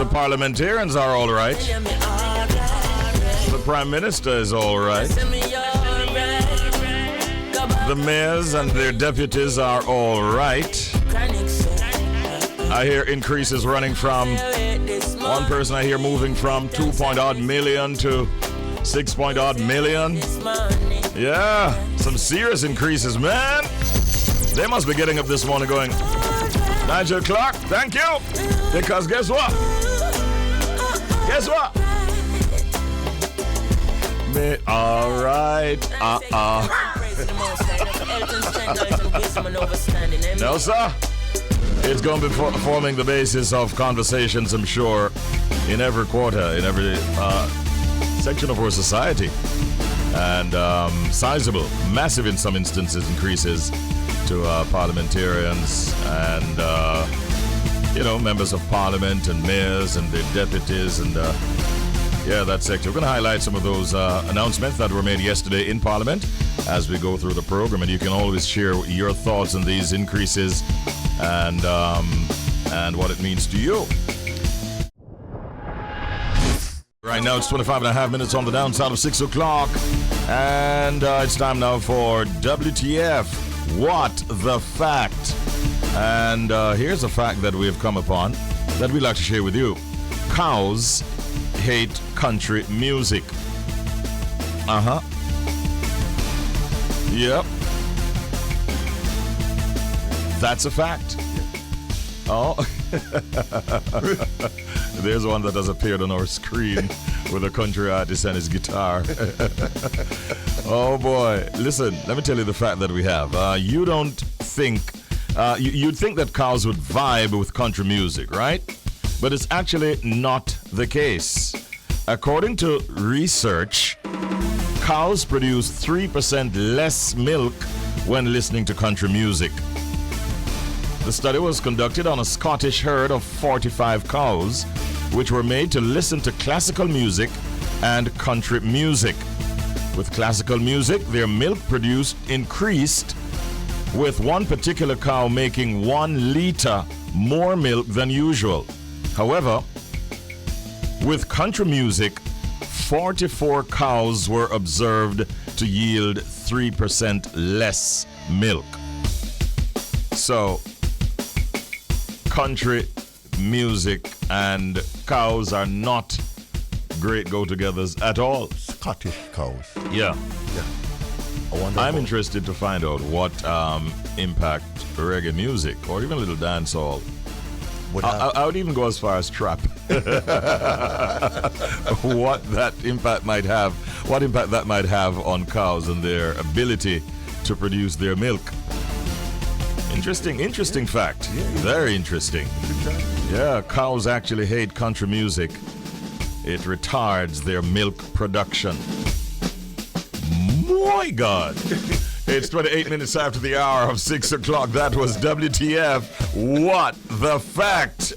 The parliamentarians are all right. The Prime Minister is all right. The mayors and their deputies are all right. I hear increases running from one person I hear moving from 2-point-odd million to 6-point-odd million. Yeah, some serious increases, man. They must be getting up this morning going, Nigel Clark, thank you. Because guess what? Guess what? Me, all right. No, sir. It's going to be forming the basis of conversations, I'm sure, in every quarter, in every section of our society. And sizable, massive in some instances, increases to parliamentarians and, members of parliament and mayors and their deputies and, that sector. We're going to highlight some of those announcements that were made yesterday in Parliament as we go through the program, and you can always share your thoughts on these increases and what it means to you. Right now it's 25 and a half minutes on the downside of 6 o'clock, and it's time now for WTF, What the Fact. And here's a fact that we have come upon that we'd like to share with you. Cows hate country music. Yep. That's a fact. Oh. There's one that has appeared on our screen with a country artist and his guitar. Oh boy. Listen, let me tell you the fact that we have. You don't think, you'd think that cows would vibe with country music, right? But it's actually not the case. According to research, cows produce 3% less milk when listening to country music. The study was conducted on a Scottish herd of 45 cows, which were made to listen to classical music and country music. With classical music, their milk produced increased, with one particular cow making 1 liter more milk than usual. However, with country music, 44 cows were observed to yield 3% less milk. So, country music and cows are not great go-togethers at all. Scottish cows. Yeah. I'm interested to find out what impact reggae music or even a little dancehall. I would even go as far as trap. What impact that might have on cows and their ability to produce their milk. Interesting fact. Yeah. Very interesting. Yeah, cows actually hate country music. It retards their milk production. My God. It's 28 minutes after the hour of 6 o'clock. That was WTF, What the Fact.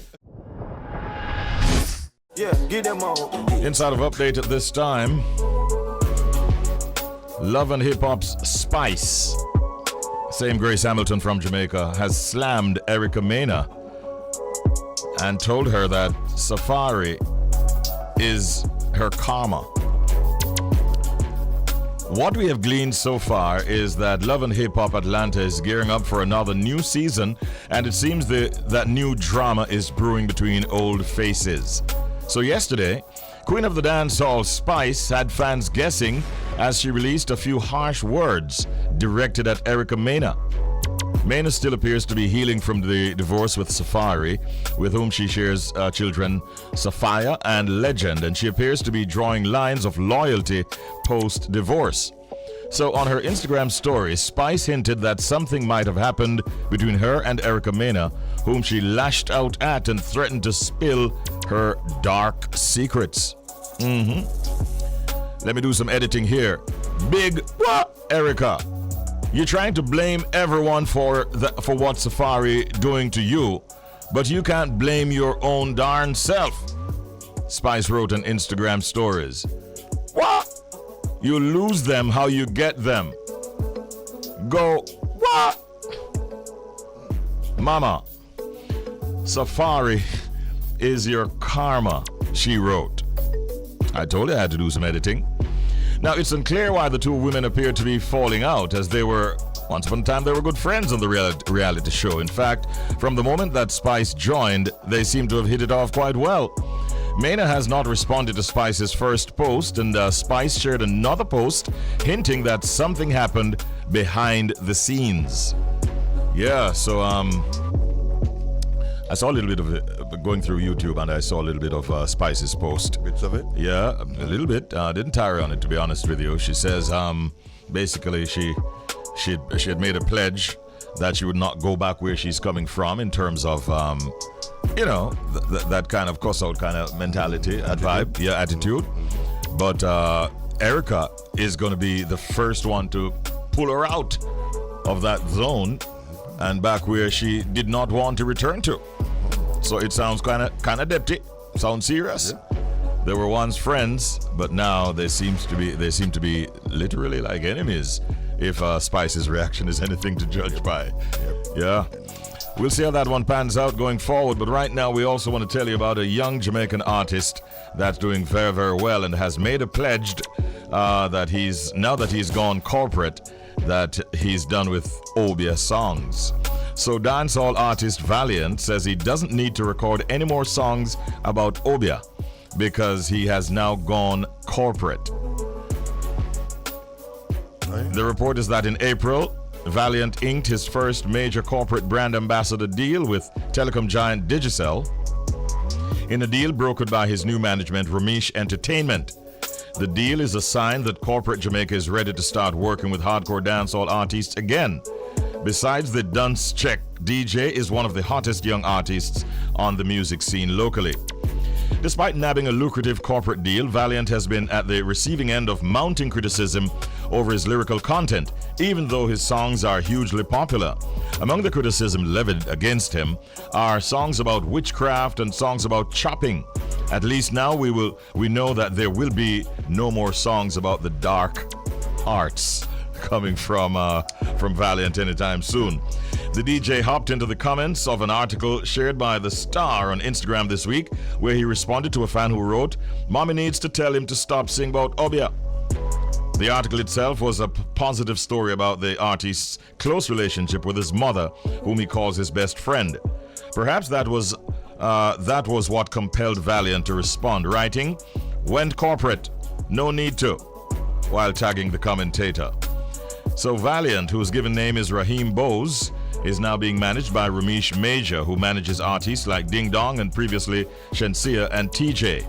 Yeah, get them all. Inside of Update at this time, Love and Hip Hop's Spice, same Grace Hamilton from Jamaica, has slammed Erica Mena and told her that Safari is her karma. What we have gleaned so far is that Love and Hip Hop Atlanta is gearing up for another new season, and it seems that new drama is brewing between old faces. So yesterday, Queen of the Dancehall Spice had fans guessing as she released a few harsh words directed at Erica Mena. Mena still appears to be healing from the divorce with Safari, with whom she shares children Sophia and Legend, and she appears to be drawing lines of loyalty post-divorce. So on her Instagram story, Spice hinted that something might have happened between her and Erica Mena, whom she lashed out at and threatened to spill her dark secrets. Let me do some editing here. Big what, Erica? You're trying to blame everyone for what Safari doing to you, but you can't blame your own darn self. Spice wrote on Instagram stories. What? You lose them how you get them. Go, what? Mama, Safari is your karma, she wrote. I told you I had to do some editing. Now, it's unclear why the two women appeared to be falling out, as they were, once upon a time, they were good friends on the reality show. In fact, from the moment that Spice joined, they seemed to have hit it off quite well. Maina has not responded to Spice's first post, and Spice shared another post hinting that something happened behind the scenes. Yeah, so I saw a little bit of it going through YouTube, and I saw a little bit of Spice's post. Bits of it? Yeah, a little bit. Didn't tire on it, to be honest with you. She says, basically, she had made a pledge that she would not go back where she's coming from in terms of, that kind of cuss-out kind of mentality, that vibe, attitude. But Erica is going to be the first one to pull her out of that zone and back where she did not want to return to. So it sounds kind of depty, sounds serious. Yeah. They were once friends, but now they seem to be literally like enemies, if Spice's reaction is anything to judge by. Yeah. We'll see how that one pans out going forward, but right now we also want to tell you about a young Jamaican artist that's doing very, very well and has made a pledge that he's gone corporate, that he's done with Obia songs. So dancehall artist Valiant says he doesn't need to record any more songs about Obia because he has now gone corporate. The report is that in April, Valiant inked his first major corporate brand ambassador deal with telecom giant Digicel, in a deal brokered by his new management, Ramesh Entertainment. The deal is a sign that corporate Jamaica is ready to start working with hardcore dancehall artists again. Besides the dunce check, DJ is one of the hottest young artists on the music scene locally. Despite nabbing a lucrative corporate deal, Valiant has been at the receiving end of mounting criticism over his lyrical content, even though his songs are hugely popular. Among the criticism levied against him are songs about witchcraft and songs about chopping. At least now we know that there will be no more songs about the dark arts coming from Valiant anytime soon. The DJ hopped into the comments of an article shared by The Star on Instagram this week, where he responded to a fan who wrote, "Mommy needs to tell him to stop singing about Obia." The article itself was a positive story about the artist's close relationship with his mother, whom he calls his best friend. Perhaps that was what compelled Valiant to respond, writing, "Went corporate, no need to," while tagging the commentator. So Valiant, whose given name is Raheem Bose, is now being managed by Ramesh Major, who manages artists like Ding Dong and previously Shensia and TJ.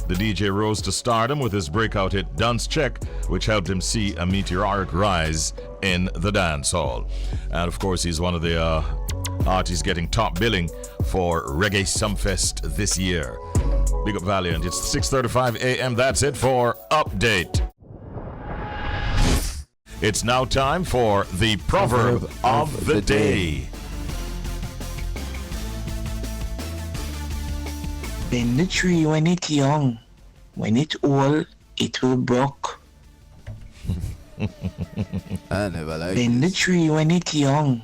The DJ rose to stardom with his breakout hit Dunce Check, which helped him see a meteoric rise in the dance hall. And of course, he's one of the artists getting top billing for Reggae Sumfest this year. Big up Valiant. It's 6:35 a.m. That's it for Update. It's now time for the Proverb of the Day. Bend the tree when it's young. When it's old, it will broke. I never like Bend the this. tree when it's young.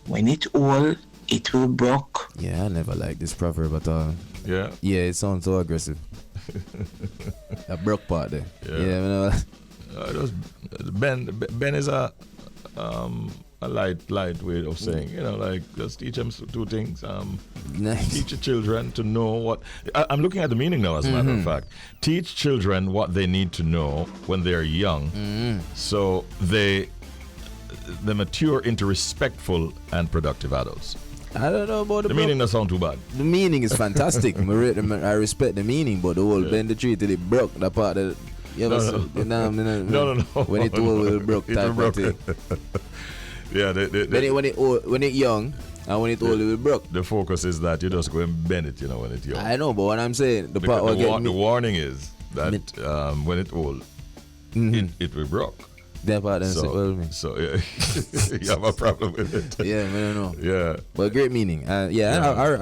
When it's old, it will broke. Yeah, I never like this proverb at all. Yeah? Yeah, it sounds so aggressive. A broke part there. Yeah. Yeah, you know. Ben is a light way of saying, like just teach them two things. Nice. Teach your children to know what. I'm looking at the meaning now, as a matter of fact. Teach children what they need to know when they're young, so they mature into respectful and productive adults. I don't know about The meaning doesn't sound too bad. The meaning is fantastic. I respect the meaning, but the whole bend the tree till it broke, that part that you ever No. When it old will broke It type will of thing. Yeah, When it young and when it old it will broke. the focus is that you just go and bend it, when it's young. I know, but what I'm saying, the Because part the warning is that when it's old, it will broke. that part doesn't sit well with me. So yeah, you have a problem with it. Yeah, man, I know. Yeah. But great meaning. I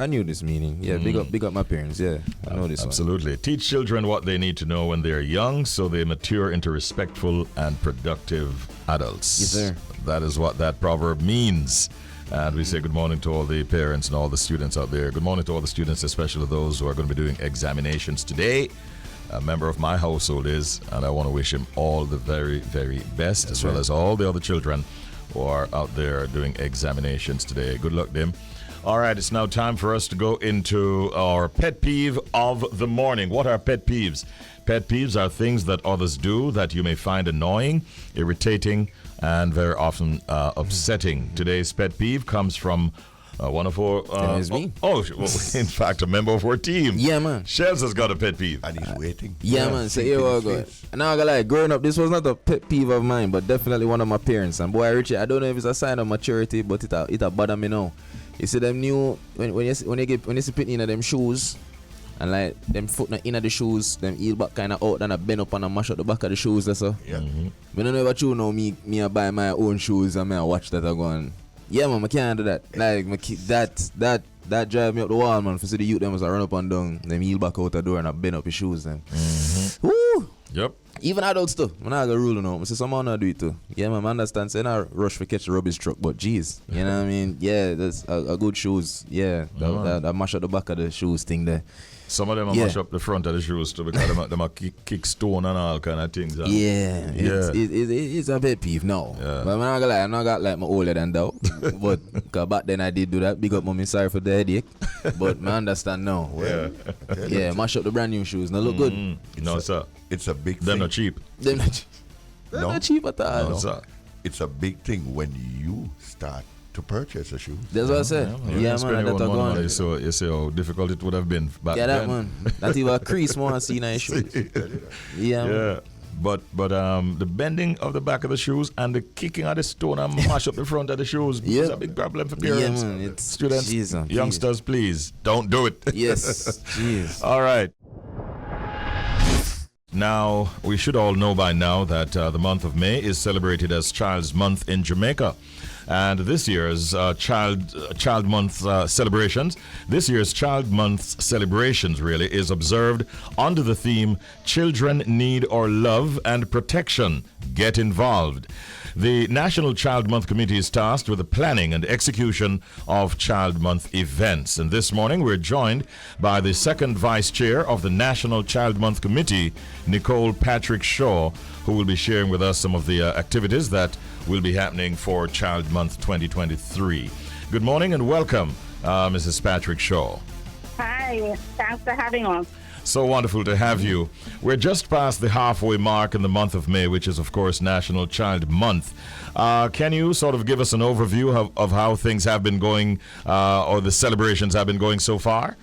knew this meaning. Yeah, big up my parents. Yeah, I know this Absolutely. Teach children what they need to know when they're young so they mature into respectful and productive adults. Yes, sir. That is what that proverb means. And we say good morning to all the parents and all the students out there. Good morning to all the students, especially those who are going to be doing examinations today. A member of my household is, and I want to wish him all the very, very best, as well as all the other children who are out there doing examinations today. Good luck, them. All right, it's now time for us to go into our pet peeve of the morning. What are pet peeves? Pet peeves are things that others do that you may find annoying, irritating, and very often upsetting. Today's pet peeve comes from one of our... me. In fact, a member of our team. Yeah, man. Shells has got a pet peeve. And he's waiting. Yeah, man. So here we go. And now I gotta lie, growing up, this was not a pet peeve of mine, but definitely one of my parents. And boy, Richie, I don't know if it's a sign of maturity, but it bother me now. You see them new when you see putting in them shoes, and like them foot in the shoes, them heel back kind of out, then I bend up and I mash up the back of the shoes. That's all. Yeah. But I don't know about you know me I buy my own shoes and I watch that I go on. Yeah, man, I can't do that. Like that drive me up the wall, man. For see the youth them as I run up and down, them heel back out the door and I bend up his shoes. Then, woo. Yep. Even adults too. I'm not gonna rule no. I say someone not do it too. Yeah, man, I understand. Say not rush for catch the rubbish truck, but geez, you know what I mean? Yeah, that's a good shoes. Yeah, that mash up the back of the shoes thing there. Some of them are mash up the front of the shoes too because them are kick stone and all kind of things. It's a pet peeve now. Yeah. But I'm not gonna lie, I'm not gonna like my older than that. But cause back then I did do that. Big up mommy, sorry for the headache. But I understand now. Well, yeah, mash up the brand new shoes. Now look good. No, sir. It's a big thing. They're not cheap. They're not cheap at all. No, sir. It's a big thing when you start to purchase a shoe. That's what I said. Yeah, man, that's going. So you see how difficult it would have been back then. Yeah, that man. Not even a crease more see in his shoes. Yeah, man. But the bending of the back of the shoes and the kicking of the stone and mash up the front of the shoes is a big problem for parents. Yeah, man. It's students, youngsters, please don't do it. Yes. Jeez. All right. Now, we should all know by now that the month of May is celebrated as Child's Month in Jamaica. And this year's Child Month celebrations, really is observed under the theme Children Need Our Love and Protection. Get involved. The National Child Month Committee is tasked with the planning and execution of Child Month events. And this morning we're joined by the second Vice Chair of the National Child Month Committee, Nicole Patrick Shaw, who will be sharing with us some of the activities that will be happening for Child Month 2023. Good morning and welcome, Mrs. Patrick Shaw. Hi, thanks for having us. So wonderful to have you. We're just past the halfway mark in the month of May, which is, of course, National Child Month. Can you sort of give us an overview of how things have been going, or the celebrations have been going so far?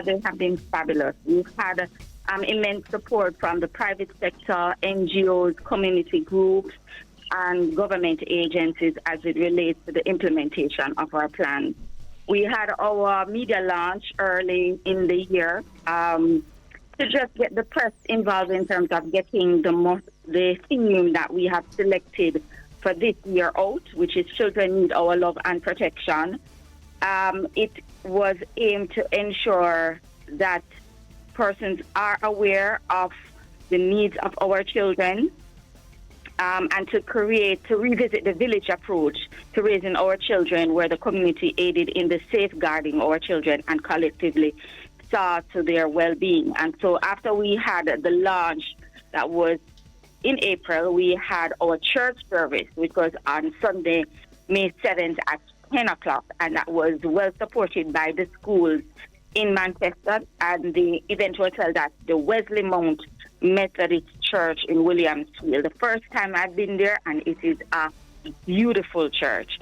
They have been fabulous. We've had immense support from the private sector, NGOs, community groups, and government agencies as it relates to the implementation of our plan. We had our media launch early in the year to just get the press involved in terms of getting the theme that we have selected for this year out, which is Children Need Our Love and Protection. It was aimed to ensure that persons are aware of the needs of our children, and to revisit the village approach to raising our children, where the community aided in the safeguarding our children and collectively saw to their well-being. And so after we had the launch that was in April, we had our church service, which was on Sunday, May 7th at 10 o'clock, and that was well supported by the schools in Manchester, and the event was held at the Wesley Mount Methodist Church in Williamsfield. The first time I've been there, and it is a beautiful church.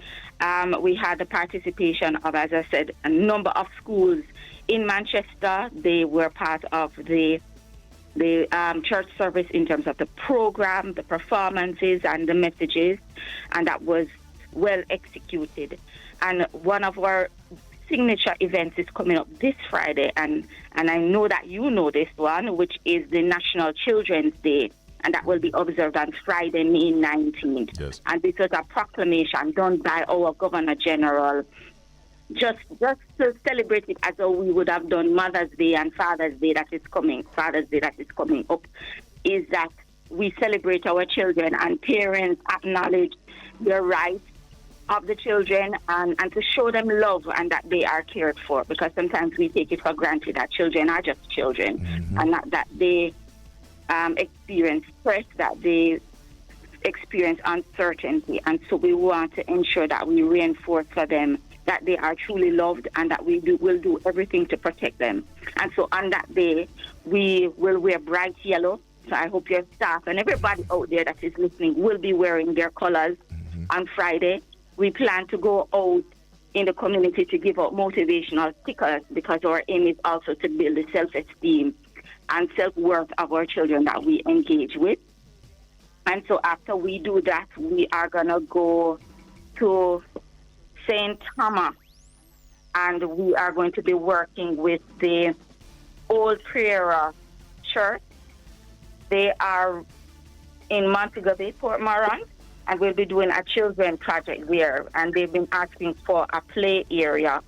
We had the participation of, as I said, a number of schools in Manchester. They were part of the church service in terms of the program, the performances, and the messages, and that was well executed. And one of our signature events is coming up this Friday, and I know that you know this one, which is the National Children's Day, and that will be observed on Friday, May 19th. Yes. And this was a proclamation done by our Governor General, just to celebrate it as though we would have done Mother's Day and Father's Day that is coming up, is that we celebrate our children and parents acknowledge their right of the children and to show them love and that they are cared for, because sometimes we take it for granted that children are just children and not that they experience stress, that they experience uncertainty. And so we want to ensure that we reinforce for them that they are truly loved and that will do everything to protect them. And so on that day, we will wear bright yellow. So I hope your staff and everybody out there that is listening will be wearing their colors on Friday. We plan to go out in the community to give out motivational stickers because our aim is also to build the self-esteem and self-worth of our children that we engage with. And so after we do that, we are going to go to St. Thomas, and we are going to be working with the Old Prairie Church. They are in Montego Bay, Port Moran, and we'll be doing a children project there. And they've been asking for a play area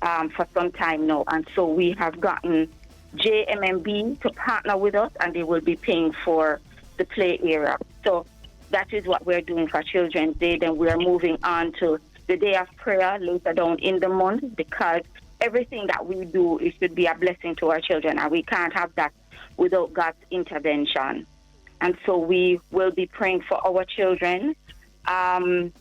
for some time now. And so we have gotten JMMB to partner with us, and they will be paying for the play area. So that is what we're doing for Children's Day. Then we are moving on to the day of prayer later down in the month, because everything that we do, it should be a blessing to our children, and we can't have that without God's intervention. And so we will be praying for our children. After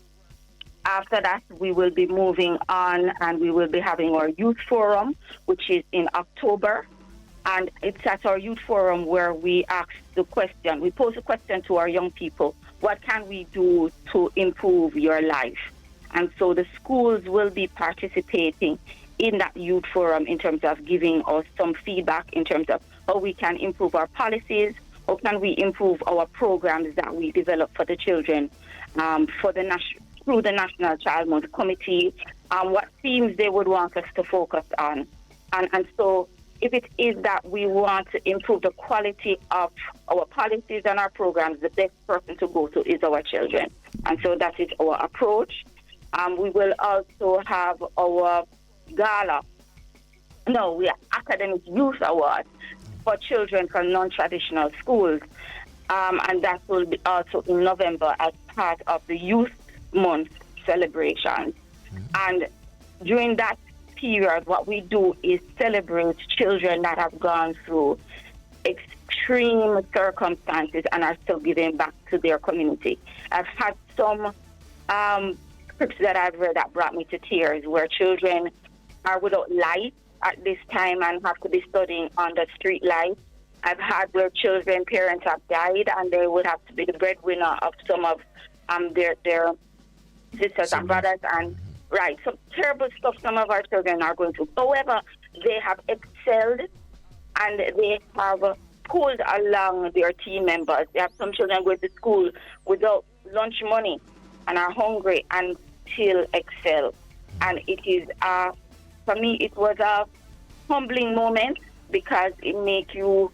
that, we will be moving on, and we will be having our youth forum, which is in October. And it's at our youth forum where we pose a question to our young people: what can we do to improve your life? And so the schools will be participating in that youth forum in terms of giving us some feedback in terms of how we can improve our policies, how can we improve our programs that we develop for the children through the National Child Month Committee, what themes they would want us to focus on. And so if it is that we want to improve the quality of our policies and our programs, the best person to go to is our children. And so that is our approach. We will also have our Academic Youth Award for children from non-traditional schools. And that will be also in November as part of the Youth Month celebrations. And during that period, what we do is celebrate children that have gone through extreme circumstances and are still giving back to their community. I've had some scripts that I've read that brought me to tears, where children are without light at this time and have to be studying under street lights. I've had where children, parents have died, and they would have to be the breadwinner of some of their sisters and brothers, and some terrible stuff some of our children are going through. However, they have excelled, and they have pulled along their team members. They have some children going to school without lunch money and are hungry and still excel. And it is, for me, it was a humbling moment, because it makes you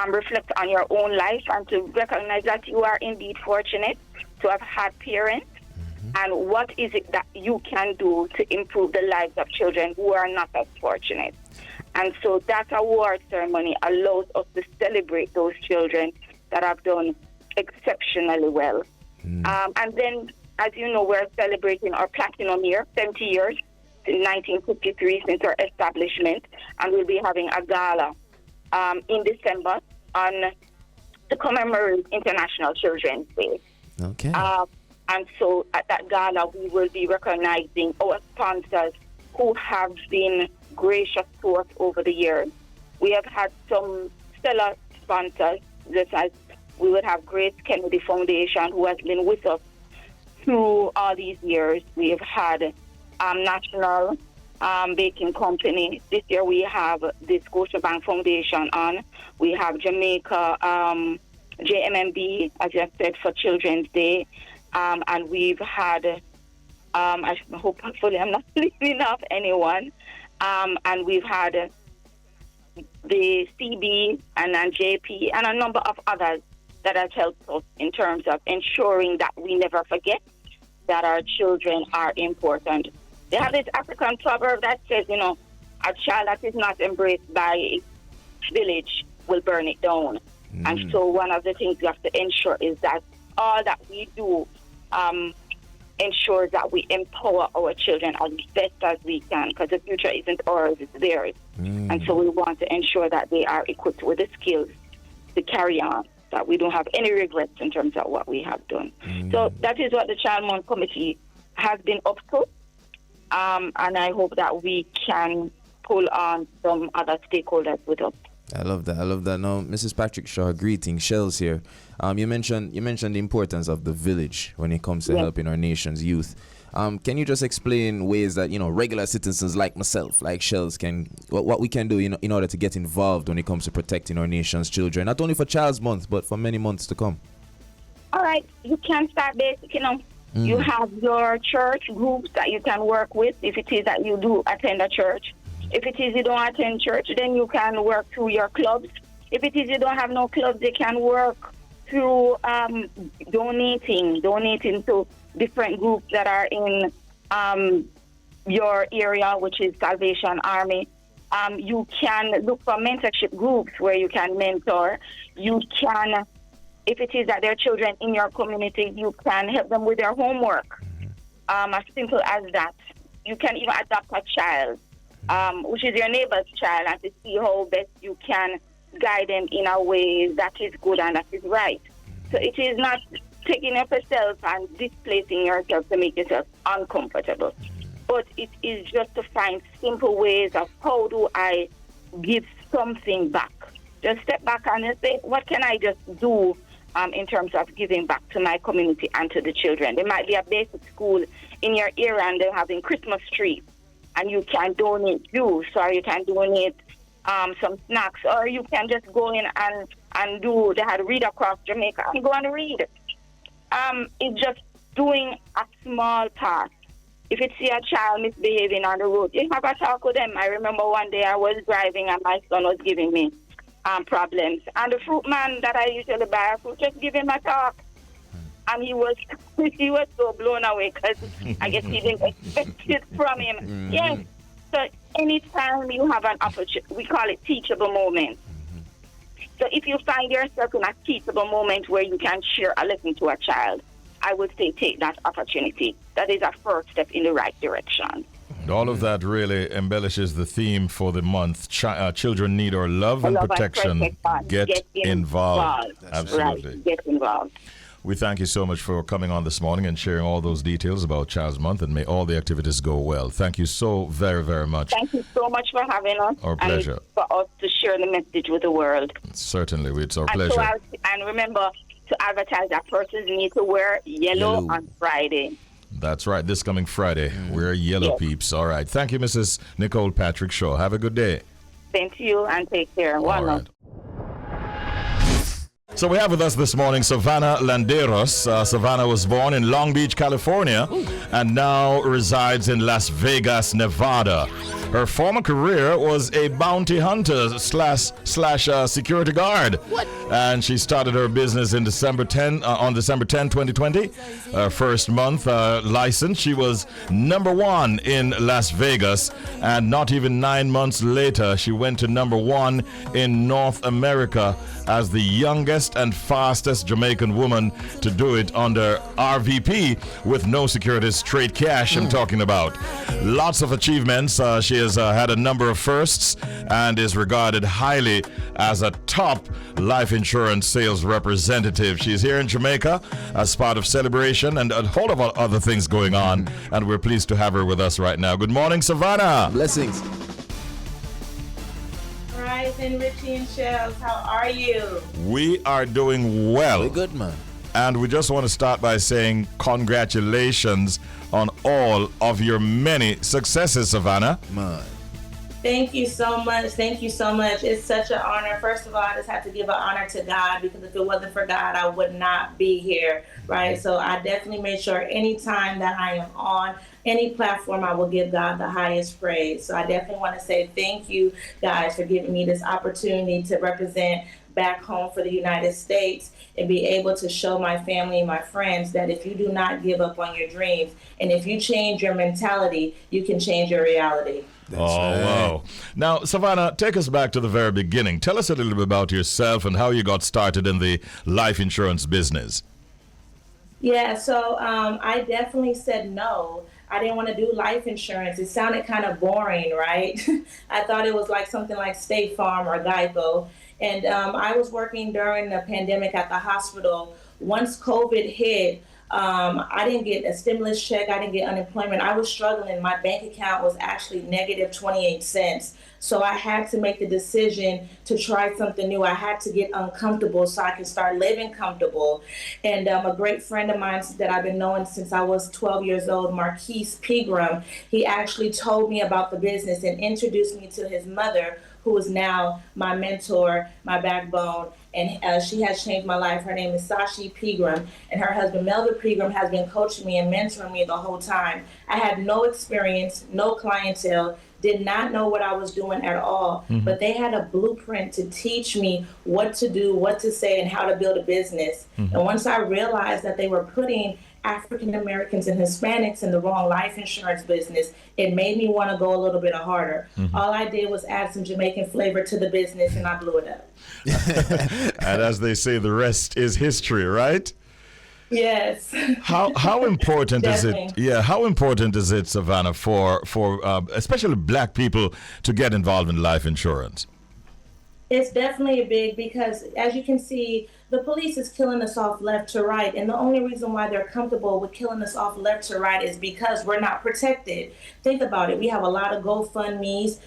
reflect on your own life and to recognize that you are indeed fortunate to have had parents. And what is it that you can do to improve the lives of children who are not as fortunate? And so that award ceremony allows us to celebrate those children that have done exceptionally well. And then, as you know, we're celebrating our platinum year, 70 years, in 1953 since our establishment, and we'll be having a gala in December to commemorate International Children's Day. Okay. And so at that gala, we will be recognizing our sponsors who have been gracious to us over the years. We have had some stellar sponsors, just as we would have Grace Kennedy Foundation, who has been with us through all these years. We have had National Baking Company. This year we have the Scotiabank Foundation on. We have Jamaica JMMB, as you have said, for Children's Day. And we've had, hopefully I'm not leaving off anyone, and we've had the CB and then JP and a number of others that have helped us in terms of ensuring that we never forget that our children are important. They have this African proverb that says, a child that is not embraced by its village will burn it down. And so one of the things we have to ensure is that all that we do ensures that we empower our children as best as we can, because the future isn't ours, it's theirs. And so we want to ensure that they are equipped with the skills to carry on, that we don't have any regrets in terms of what we have done. So that is what the Child Month Committee has been up to. And I hope that we can pull on some other stakeholders with us. I love that. Now, Mrs. Patrick Shaw, greetings. Shells here. You mentioned the importance of the village when it comes to helping our nation's youth. Can you just explain ways that regular citizens like myself, like Shells, can what we can do in order to get involved when it comes to protecting our nation's children, not only for Child's Month but for many months to come? All right, you can start basic. You have your church groups that you can work with if it is that you do attend a church. If it is you don't attend church, then you can work through your clubs. If it is you don't have no clubs, they can work through donating to different groups that are in your area, which is Salvation Army. You can look for mentorship groups where you can mentor. You can, if it is that there are children in your community, you can help them with their homework. As simple as that. You can even adopt a child, which is your neighbor's child, and to see how best you can guide them in a way that is good and that is right. So it is not taking up yourself and displacing yourself to make yourself uncomfortable. But it is just to find simple ways of how do I give something back. Just step back and say, what can I just do in terms of giving back to my community and to the children? There might be a basic school in your area and they're having Christmas trees, and you can donate juice, or you can donate some snacks, or you can just go in and do, they had Read Across Jamaica, and go and read. It's just doing a small part. If you see a child misbehaving on the road, you have a talk with them. I remember one day I was driving and my son was giving me problems. And the fruit man that I usually buy fruit, just give him a talk. And he was so blown away because I guess he didn't expect it from him. Yes. So anytime you have an opportunity, we call it teachable moment. So if you find yourself in a teachable moment where you can share a lesson to a child, I would say take that opportunity. That is a first step in the right direction. All of that really embellishes the theme for the month. Children need our love and protection. Get involved. Absolutely. Right. Get involved. We thank you so much for coming on this morning and sharing all those details about Child's Month, and may all the activities go well. Thank you so very, very much. Thank you so much for having us. Our pleasure. And for us to share the message with the world. Certainly, it's our pleasure. And remember to advertise that persons need to wear yellow on Friday. That's right. This coming Friday, we're yellow peeps. All right. Thank you, Mrs. Nicole Patrick Shaw. Have a good day. Same to you, and take care. All right. So we have with us this morning Savannah Landeros. Savannah was born in Long Beach, California, and now resides in Las Vegas, Nevada. Her former career was a bounty hunter slash security guard. What? And she started her business in December 10, 2020. First month license, she was #1 in Las Vegas, and not even 9 months later, she went to #1 in North America as the youngest and fastest Jamaican woman to do it under RVP with no security, straight cash I'm talking about. Lots of achievements. She has had a number of firsts and is regarded highly as a top life insurance sales representative. She's here in Jamaica as part of celebration and a whole lot of other things going on, and we're pleased to have her with us right now. Good morning, Savannah. Blessings. And Richie and Shells, how are you? We are doing well. We're good, man. And we just want to start by saying congratulations on all of your many successes, Savannah. Man. Thank you so much. Thank you so much. It's such an honor. First of all, I just have to give an honor to God, because if it wasn't for God, I would not be here, right? So I definitely made sure anytime that I am on any platform, I will give God the highest praise. So I definitely want to say thank you, guys, for giving me this opportunity to represent back home for the United States and be able to show my family and my friends that if you do not give up on your dreams and if you change your mentality, you can change your reality. That's right. Wow. Now, Savannah, take us back to the very beginning. Tell us a little bit about yourself and how you got started in the life insurance business. Yeah, so I definitely said no. I didn't want to do life insurance. It sounded kind of boring, right? I thought it was like something like State Farm or Geico. And I was working during the pandemic at the hospital. Once COVID hit, I didn't get a stimulus check. I didn't get unemployment. I was struggling. My bank account was actually negative 28 cents. So I had to make the decision to try something new. I had to get uncomfortable so I could start living comfortable. And a great friend of mine that I've been knowing since I was 12 years old, Marquise Pegram, he actually told me about the business and introduced me to his mother, who is now my mentor, my backbone, and she has changed my life. Her name is Sashi Pegram, and her husband Melvin Pegram has been coaching me and mentoring me the whole time. I had no experience, no clientele, did not know what I was doing at all, but they had a blueprint to teach me what to do, what to say, and how to build a business. And once I realized that they were putting African Americans and Hispanics in the wrong life insurance business, it made me want to go a little bit harder. All I did was add some Jamaican flavor to the business, and I blew it up. And as they say, the rest is history, right? Yes. How important is it? Definitely. Yeah, how important is it, Savannah, for especially Black people to get involved in life insurance? It's definitely a big, because as you can see, the police is killing us off left to right. And the only reason why they're comfortable with killing us off left to right is because we're not protected. Think about it. We have a lot of GoFundMe's,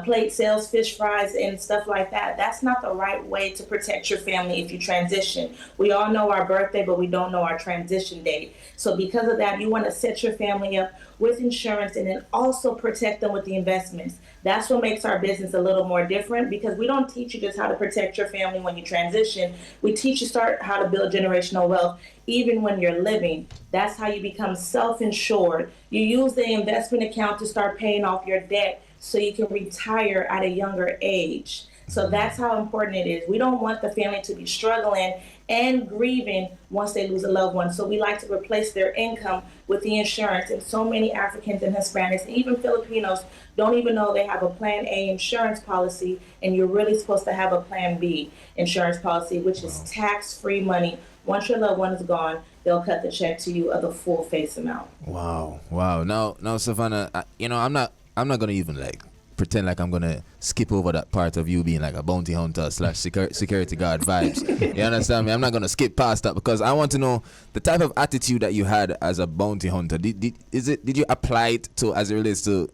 plate sales, fish fries, and stuff like that. That's not the right way to protect your family if you transition. We all know our birthday, but we don't know our transition date. So because of that, you want to set your family up with insurance and then also protect them with the investments. That's what makes our business a little more different, because we don't teach you just how to protect your family when you transition. We teach you how to build generational wealth even when you're living. That's how you become self-insured. You use the investment account to start paying off your debt so you can retire at a younger age. So that's how important it is. We don't want the family to be struggling and grieving once they lose a loved one. So we like to replace their income with the insurance. And so many Africans and Hispanics, even Filipinos, don't even know they have a Plan A insurance policy, and you're really supposed to have a Plan B insurance policy, which is tax-free money. Once your loved one is gone, they'll cut the check to you of the full face amount. Wow. Now, Savannah, I'm not gonna even like pretend like I'm gonna skip over that part of you being like a bounty hunter / security guard vibes. You understand me? I'm not gonna skip past that, because I want to know the type of attitude that you had as a bounty hunter. Did you apply it to, as it relates to,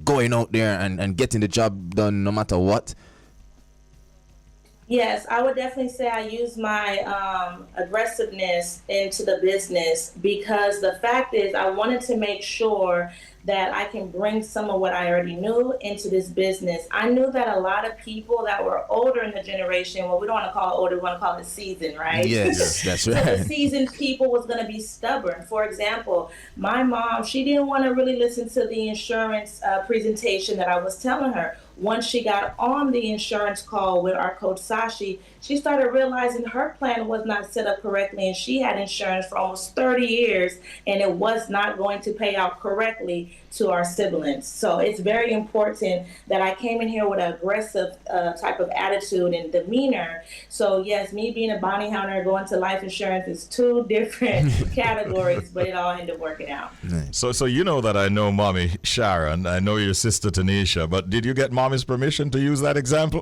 going out there and getting the job done no matter what? Yes, I would definitely say I use my aggressiveness into the business, because the fact is I wanted to make sure that I can bring some of what I already knew into this business. I knew that a lot of people that were older in the generation, well, we don't want to call it older, we want to call it seasoned, right? Yes, that's right. So the seasoned people was going to be stubborn. For example, my mom, she didn't want to really listen to the insurance presentation that I was telling her. Once she got on the insurance call with our coach Sashi, she started realizing her plan was not set up correctly, and she had insurance for almost 30 years, and it was not going to pay out correctly to our siblings. So it's very important that I came in here with an aggressive type of attitude and demeanor. So yes, me being a bounty hunter going to life insurance is two different categories, but it all ended up working out. Nice. So you know that I know Mommy Sharon, I know your sister Tanisha, but did you get Mommy's permission to use that example?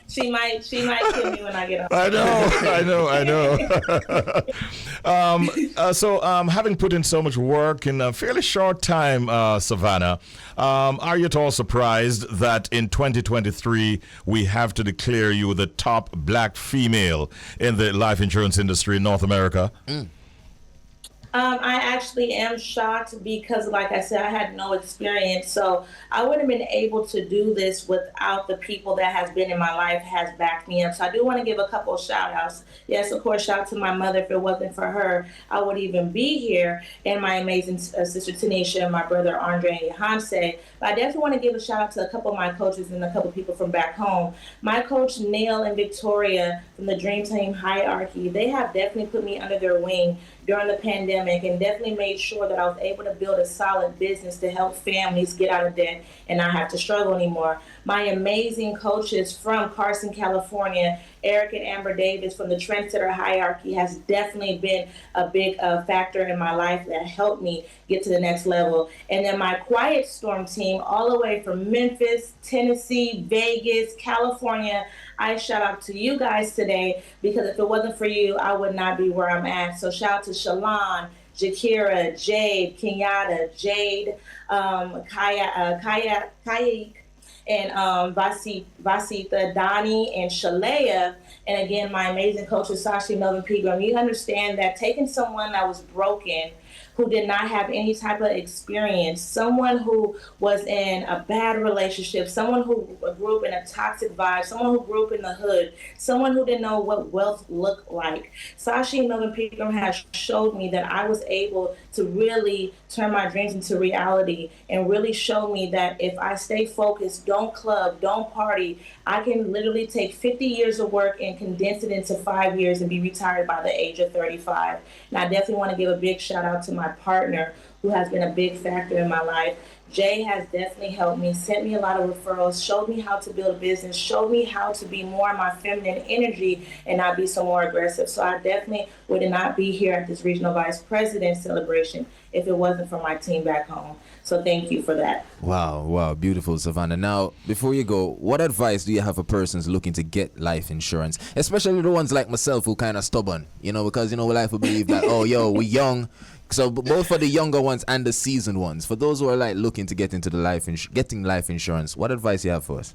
She might kill me when I get on. I know. So having put in so much work in a fairly short time, Savannah, are you at all surprised that in 2023 we have to declare you the top Black female in the life insurance industry in North America? I actually am shocked, because, like I said, I had no experience. So I wouldn't have been able to do this without the people that has been in my life has backed me up. So I do want to give a couple of shout outs. Yes, of course, shout out to my mother. If it wasn't for her, I would even be here. And my amazing sister Tanisha, my brother Andre and Yohanse. But I definitely want to give a shout out to a couple of my coaches and a couple of people from back home. My coach Neil and Victoria from the Dream Team Hierarchy, they have definitely put me under their wing during the pandemic, and definitely made sure that I was able to build a solid business to help families get out of debt and not have to struggle anymore. My amazing coaches from Carson, California, Eric and Amber Davis from the Trendsetter Hierarchy, has definitely been a big factor in my life that helped me get to the next level. And then my Quiet Storm team, all the way from Memphis, Tennessee, Vegas, California. I shout out to you guys today, because if it wasn't for you, I would not be where I'm at. So shout out to Shalon, Jakira, Jade, Kenyatta, Jade, Kaya, and Vasita, Donnie, and Shalea. And again, my amazing coaches, Sashi, Melvin Pegram. You understand that taking someone that was broken, who did not have any type of experience, someone who was in a bad relationship, someone who grew up in a toxic vibe, someone who grew up in the hood, someone who didn't know what wealth looked like. Sashi and Melvin Pegram has showed me that I was able to really turn my dreams into reality, and really show me that if I stay focused, don't club, don't party, I can literally take 50 years of work and condense it into 5 years and be retired by the age of 35. And I definitely want to give a big shout out to my partner, who has been a big factor in my life. Jay has definitely helped me, sent me a lot of referrals, showed me how to build a business, showed me how to be more in my feminine energy and not be so more aggressive. So I definitely would not be here at this Regional Vice President celebration if it wasn't for my team back home. So thank you for that. Wow, beautiful, Savannah. Now, before you go, what advice do you have for persons looking to get life insurance? Especially the ones like myself who kind of stubborn, because, life will believe that, we young. So both for the younger ones and the seasoned ones, for those who are like looking to get into the getting life insurance, what advice you have for us?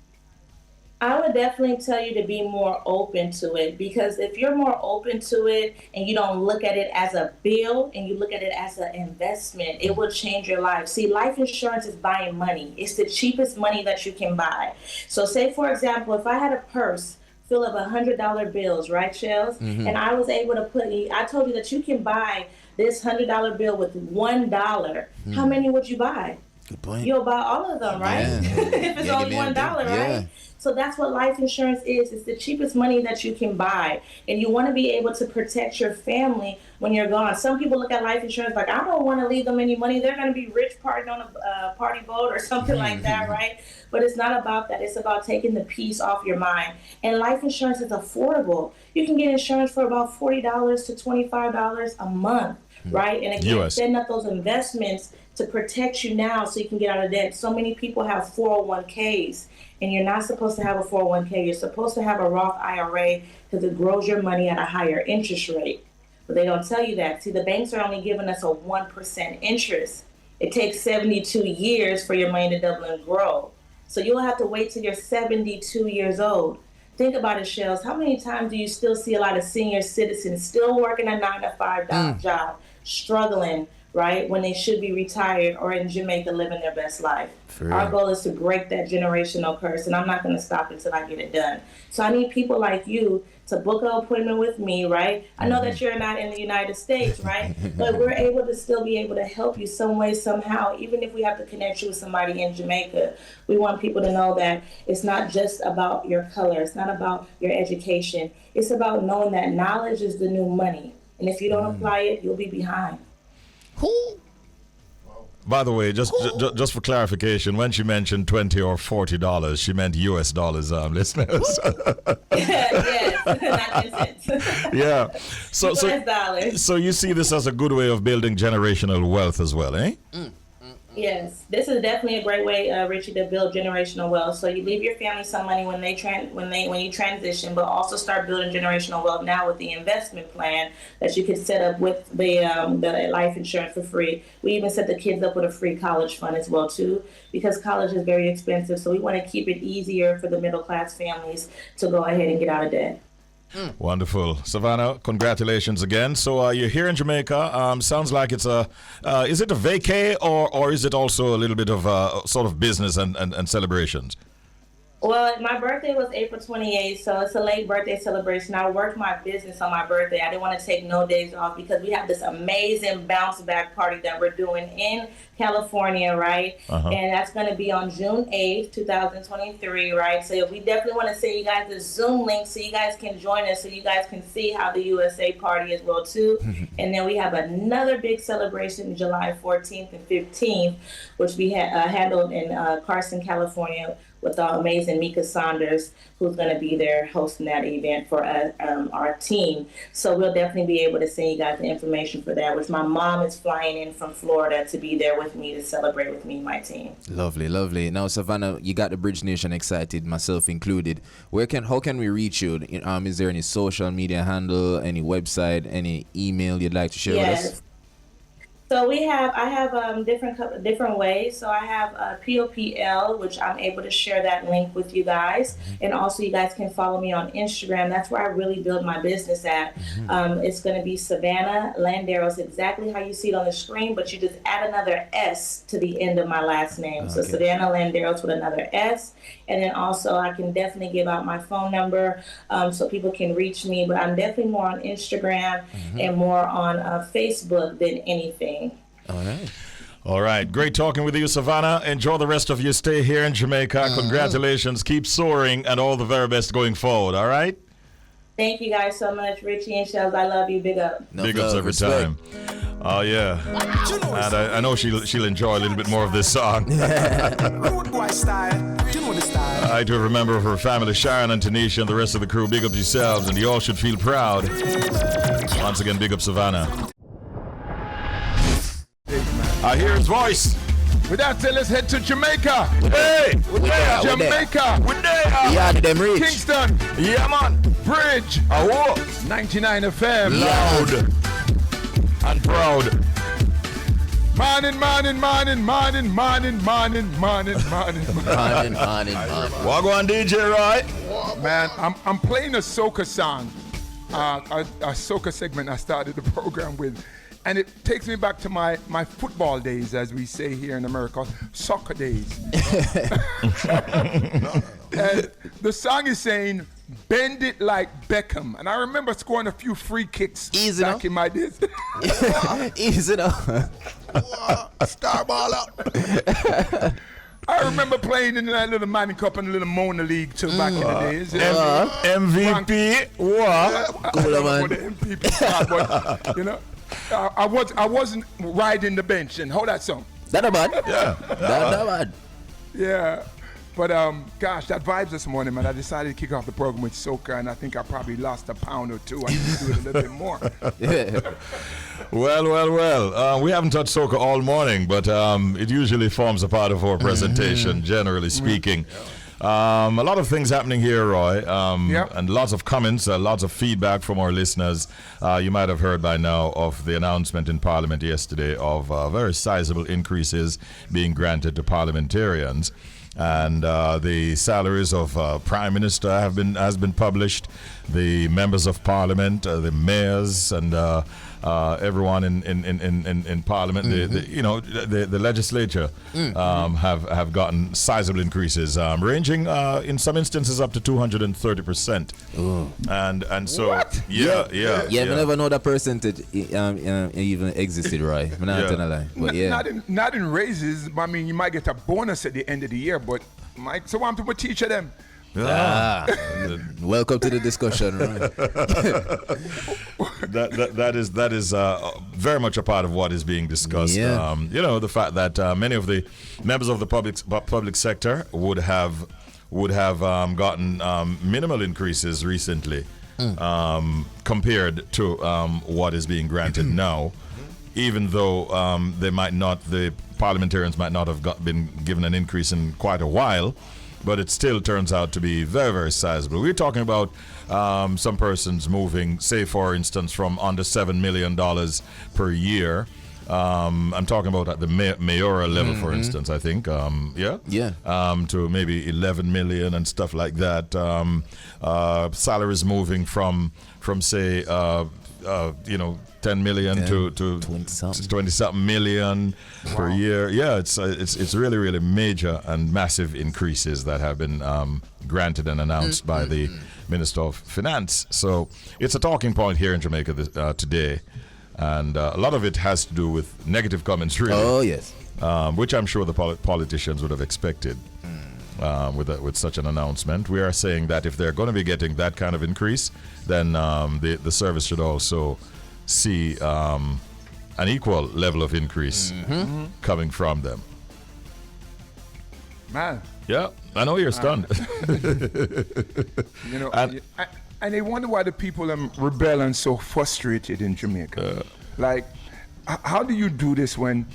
I would definitely tell you to be more open to it, because if you're more open to it and you don't look at it as a bill and you look at it as an investment, it will change your life. See, life insurance is buying money. It's the cheapest money that you can buy. So say, for example, if I had a purse full of $100 bills, right, Shells? Mm-hmm. And I was able to I told you that you can buy this $100 bill with $1. How many would you buy? Good point. You'll buy all of them, right? Yeah. If it's only $1, right? Yeah. So that's what life insurance is. It's the cheapest money that you can buy. And you want to be able to protect your family when you're gone. Some people look at life insurance like, I don't want to leave them any money. They're going to be rich partying on a party boat or something like that, right? But it's not about that. It's about taking the peace off your mind. And life insurance is affordable. You can get insurance for about $40 to $25 a month, right? And again, setting up those investments to protect you now so you can get out of debt. So many people have 401ks, and you're not supposed to have a 401k. You're supposed to have a Roth IRA, because it grows your money at a higher interest rate. But they don't tell you that. See, the banks are only giving us a 1% interest. It takes 72 years for your money to double and grow. So you'll have to wait till you're 72 years old. Think about it, Shells. How many times do you still see a lot of senior citizens still working a 9-to-5 job, struggling, right, when they should be retired or in Jamaica living their best life? Our goal is to break that generational curse, and I'm not going to stop until I get it done. So I need people like you to book an appointment with me, right? I know that you're not in the United States, right? But we're able to still be able to help you some way, somehow, even if we have to connect you with somebody in Jamaica. We want people to know that it's not just about your color. It's not about your education. It's about knowing that knowledge is the new money. And if you don't apply it, you'll be behind. By the way, just for clarification, when she mentioned $20 or $40, she meant US dollars, listeners. Yes, not 10 cents. Yeah. US dollars. So you see this as a good way of building generational wealth as well, eh? Yes, this is definitely a great way, Richie, to build generational wealth. So you leave your family some money when you transition, but also start building generational wealth now with the investment plan that you can set up with the life insurance for free. We even set the kids up with a free college fund as well too, because college is very expensive. So we want to keep it easier for the middle class families to go ahead and get out of debt. Wonderful. Savannah, congratulations again. So you're here in Jamaica. Sounds like it's is it a vacay or is it also a little bit of sort of business and celebrations? Well, my birthday was April 28th, so it's a late birthday celebration. I worked my business on my birthday. I didn't want to take no days off because we have this amazing bounce back party that we're doing in California, right? And that's going to be on June 8th, 2023, right? So we definitely want to send you guys the Zoom link so you guys can join us, so you guys can see how the USA party as well, too. And then we have another big celebration July 14th and 15th, which we handled in Carson, California, with our amazing Mika Saunders, who's going to be there hosting that event for our team. So we'll definitely be able to send you guys the information for that, which my mom is flying in from Florida to be there with me to celebrate with me and my team. Lovely, lovely. Now, Savannah, you got the Bridge Nation excited, myself included. How can we reach you? Is there any social media handle, any website, any email you'd like to share with us? So I have different ways. So I have POPL, which I'm able to share that link with you guys. And also you guys can follow me on Instagram. That's where I really build my business at. It's going to be Savannah Landeros, exactly how you see it on the screen, but you just add another S to the end of my last name. Okay. So Savannah Landeros with another S. And then also I can definitely give out my phone number so people can reach me. But I'm definitely more on Instagram and more on Facebook than anything. All right. Great talking with you, Savannah. Enjoy the rest of your stay here in Jamaica. Congratulations. Keep soaring and all the very best going forward. All right? Thank you guys so much, Richie and Shells. I love you. Big up. Big ups every time. Oh, yeah. And I know she'll enjoy a little bit more of this song. I do remember her family, Sharon and Tanisha and the rest of the crew. Big up yourselves, and you all should feel proud. Once again, big up Savannah. I hear his voice. With that said, let's head to Jamaica. Hey! Jamaica. We're there. Yeah, them rich. Kingston. Yeah, man. Bridge. 99 FM. Loud and proud. Morning. Wagwan DJ, right? Man, I'm playing a soca song. A soca segment I started the program with. And it takes me back to my football days, as we say here in America, soccer days. And the song is saying, bend it like Beckham. And I remember scoring a few free kicks back in my days. Easy enough. Star ball up. I remember playing in that little Manning Cup and the little Mona League too back in the days. MVP. What? Cool, man. The MVP start, but, you know. I wasn't riding the bench, and hold that song. That not bad. Yeah. That not bad. Yeah. But gosh, that vibes this morning, man. I decided to kick off the program with soca, and I think I probably lost a pound or two. I need to do it a little bit more. Yeah. Well. We haven't touched soca all morning, but it usually forms a part of our presentation, generally speaking. A lot of things happening here, Roy, and lots of comments, lots of feedback from our listeners. You might have heard by now of the announcement in Parliament yesterday of very sizable increases being granted to parliamentarians. And the salaries of Prime Minister has been published. The members of Parliament, the mayors, and everyone in Parliament, the legislature have gotten sizable increases, ranging in some instances up to 230%. And so what? Yeah. We never know that percentage even existed, right? I'm not gonna lie, but yeah. Not in raises. I mean, you might get a bonus at the end of the year, but Mike, so I'm to teach them. Welcome to the discussion, right? that is very much a part of what is being discussed. The fact that many of the members of the public sector would have gotten minimal increases recently compared to what is being granted now, even though the parliamentarians might not have been given an increase in quite a while. But it still turns out to be very, very sizable. We're talking about some persons moving, say, for instance, from under $7 million per year. I'm talking about at the mayoral level, for instance, I think. To maybe 11 million and stuff like that. Salaries moving from say, 10 million to 20 something million per year. Yeah, it's really, really major and massive increases that have been granted and announced by the Minister of Finance. So it's a talking point here in Jamaica today, and a lot of it has to do with negative comments, really. Oh yes. Which I'm sure the politicians would have expected with such an announcement. We are saying that if they're going to be getting that kind of increase, then the service should also see an equal level of increase coming from them. Man. Yeah, I know you're stunned. And they wonder why the people are rebel and so frustrated in Jamaica. How do you do this when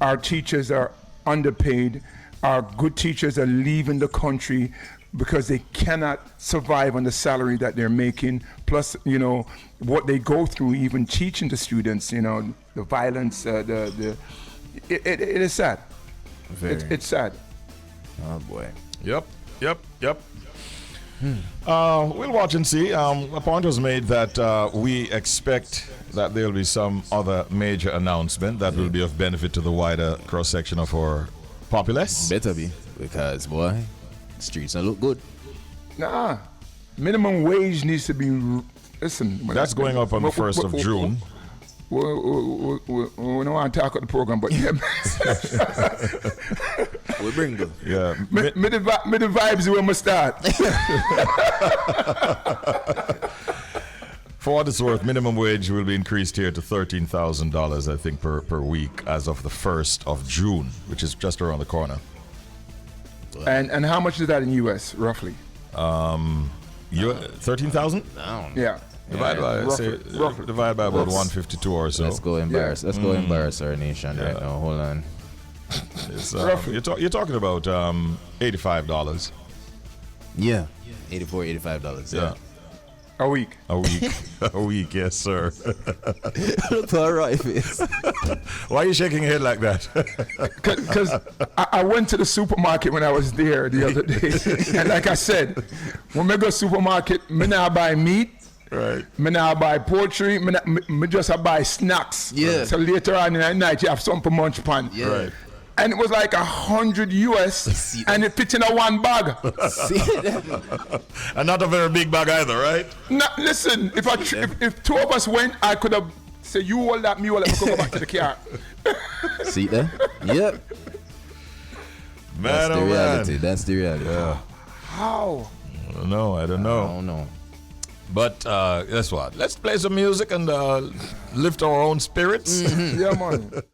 our teachers are underpaid, our good teachers are leaving the country because they cannot survive on the salary that they're making, plus, what they go through even teaching the students, the violence, it is sad. It's sad. Oh boy. Yep. We'll watch and see. A point was made that we expect that there will be some other major announcement that will be of benefit to the wider cross-section of our populace. Better be, because boy, the streets don't look good. Nah, minimum wage needs to be. Listen, that's going up on the 1st of June. We don't want to talk about the program, but yeah. We bring them. Yeah. Me the vibes where we start. For what it's worth, minimum wage will be increased here to $13,000, I think, per week as of the 1st of June, which is just around the corner. And how much is that in US, roughly? 13,000? Yeah. Divide by about 152 or so. Let's go embarrass our nation right now. Hold on. You're talking about $85. Yeah. $85. Yeah. A week. A week, yes, sir. Look all right, face. Why are you shaking your head like that? Because I went to the supermarket when I was there the other day. And like I said, when I go to the supermarket, me now buy meat. Right. Me now buy poultry. Me just buy snacks. Yeah. So later on in the night, you have something to munch upon. Yeah. Right. And it was like $100 US, and it fits in a one bag. And not a very big bag either, right? No, listen, if two of us went, I could have said, you hold that mule, let me go back to the car. See there? Yep. Man, That's the reality. Yeah. How? I don't know. But guess what? Let's play some music and lift our own spirits. Yeah, man.